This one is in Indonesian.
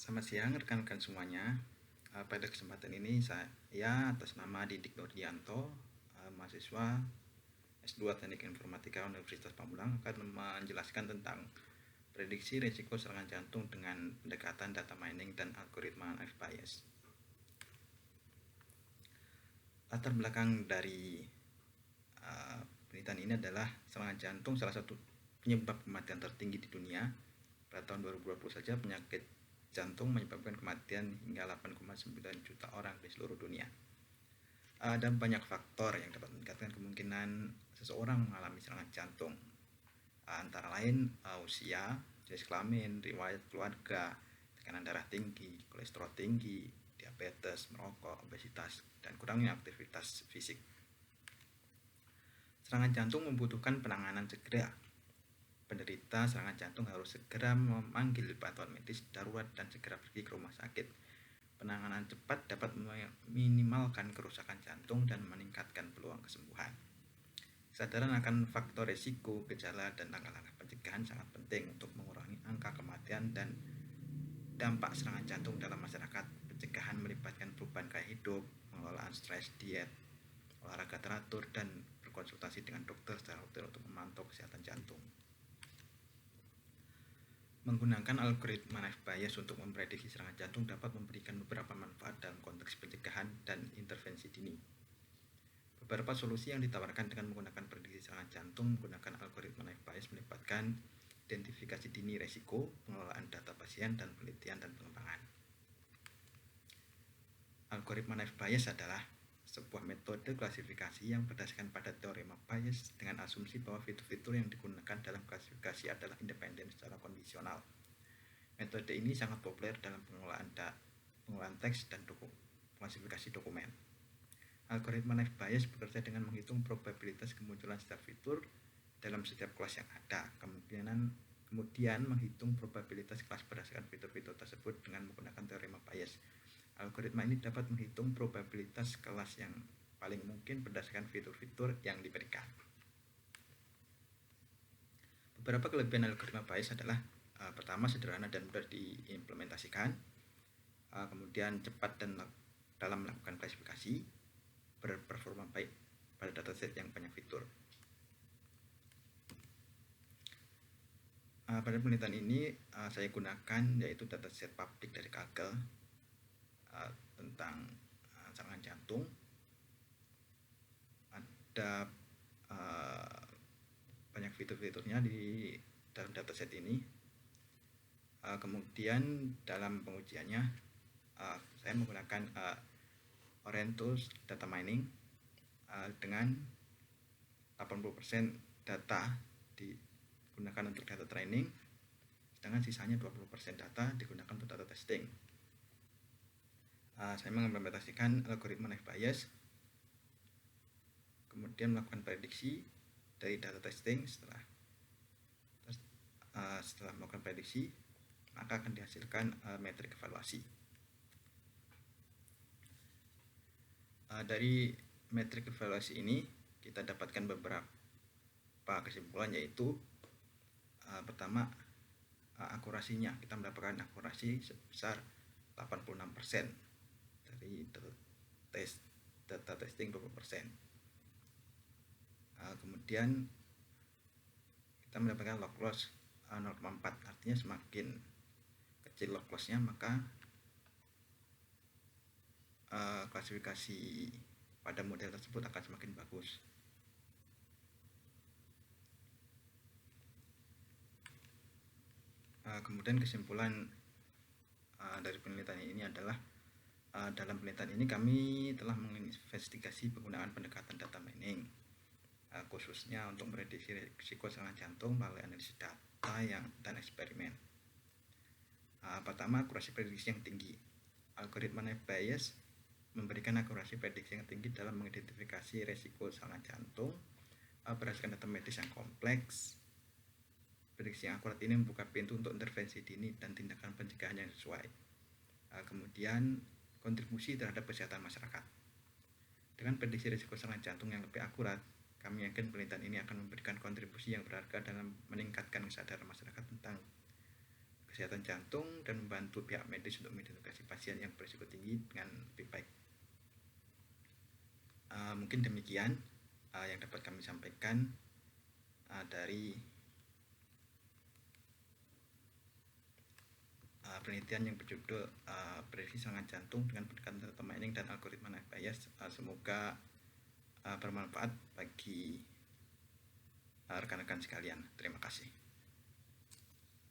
Selamat siang rekan-rekan semuanya. Pada kesempatan ini saya atas nama Didik Nurdianto, mahasiswa S2 Teknik Informatika Universitas Pamulang akan menjelaskan tentang prediksi risiko serangan jantung dengan pendekatan data mining dan algoritma knife bias. Latar belakang dari penelitian ini adalah serangan jantung salah satu penyebab kematian tertinggi di dunia. Pada tahun 2020 saja penyakit jantung menyebabkan kematian hingga 8,9 juta orang di seluruh dunia. Dan banyak faktor yang dapat meningkatkan kemungkinan seseorang mengalami serangan jantung. Antara lain usia, jenis kelamin, riwayat keluarga, tekanan darah tinggi, kolesterol tinggi, diabetes, merokok, obesitas, dan kurangnya aktivitas fisik. Serangan jantung membutuhkan penanganan segera. Penderita serangan jantung harus segera memanggil bantuan medis darurat dan segera pergi ke rumah sakit. Penanganan cepat dapat meminimalkan kerusakan jantung dan meningkatkan peluang kesembuhan. Kesadaran akan faktor risiko, gejala, dan langkah-langkah pencegahan sangat penting untuk mengurangi angka kematian dan dampak serangan jantung dalam masyarakat. Pencegahan melibatkan perubahan gaya hidup, pengelolaan stres, diet, olahraga teratur, dan berkonsultasi dengan dokter secara rutin untuk memantau kesehatan jantung. Menggunakan algoritma knife bias untuk memprediksi serangan jantung dapat memberikan beberapa manfaat dalam konteks pencegahan dan intervensi dini. Beberapa solusi yang ditawarkan dengan menggunakan prediksi serangan jantung menggunakan algoritma knife bias melibatkan identifikasi dini resiko, pengelolaan data pasien, dan penelitian dan pengembangan. Algoritma knife bias adalah sebuah metode klasifikasi yang berdasarkan pada teorema bias dengan asumsi bahwa fitur-fitur yang digunakan dalam klasifikasi adalah independen secara kondisional. Metode ini sangat populer dalam pengelolaan teks dan klasifikasi dokumen. Algoritma knife bias bekerja dengan menghitung probabilitas kemunculan setiap fitur dalam setiap kelas yang ada. Kemudian menghitung probabilitas kelas berdasarkan fitur-fitur tersebut dengan menggunakan teorema bias. Algoritma ini dapat menghitung probabilitas kelas yang paling mungkin berdasarkan fitur-fitur yang diberikan. Beberapa kelebihan algoritma bias adalah pertama, sederhana dan mudah diimplementasikan, kemudian cepat dan dalam melakukan klasifikasi, berperforma baik pada dataset yang banyak fitur. Pada penelitian ini saya gunakan yaitu dataset publik dari Kaggle tentang serangan jantung. Ada banyak fitur-fiturnya di dalam dataset ini. Kemudian dalam pengujiannya saya menggunakan Orentus data mining dengan 80% data digunakan untuk data training, sedangkan sisanya 20% data digunakan untuk data testing. Saya mengimplementasikan algoritma knife bias, kemudian melakukan prediksi dari data testing. Setelah melakukan prediksi, maka akan dihasilkan metrik evaluasi. Dari metrik evaluasi ini kita dapatkan beberapa kesimpulan, yaitu pertama, akurasinya. Kita mendapatkan akurasi sebesar 86% dari data testing 20%. Kemudian kita mendapatkan log loss 0,4, artinya semakin kecil log lossnya maka klasifikasi pada model tersebut akan semakin bagus. Kemudian kesimpulan dari penelitian ini adalah dalam penelitian ini kami telah menginvestigasi penggunaan pendekatan data mining, khususnya untuk memprediksi risiko serangan jantung melalui analisis data dan eksperimen. Pertama, akurasi prediksi yang tinggi. Algoritma knife bias memberikan akurasi prediksi yang tinggi dalam mengidentifikasi risiko serangan jantung berdasarkan data medis yang kompleks. Prediksi yang akurat ini membuka pintu untuk intervensi dini dan tindakan pencegahan yang sesuai. Kemudian kontribusi terhadap kesehatan masyarakat. Dengan prediksi risiko serangan jantung yang lebih akurat, kami yakin penelitian ini akan memberikan kontribusi yang berharga dalam meningkatkan kesadaran masyarakat tentang kesehatan jantung dan membantu pihak medis untuk mengidentifikasi pasien yang berisiko tinggi dengan lebih baik. Mungkin demikian yang dapat kami sampaikan dari penelitian yang berjudul prediksi serangan jantung dengan pendekatan data mining dan algoritma night bias. Semoga bermanfaat bagi rekan-rekan sekalian. Terima kasih.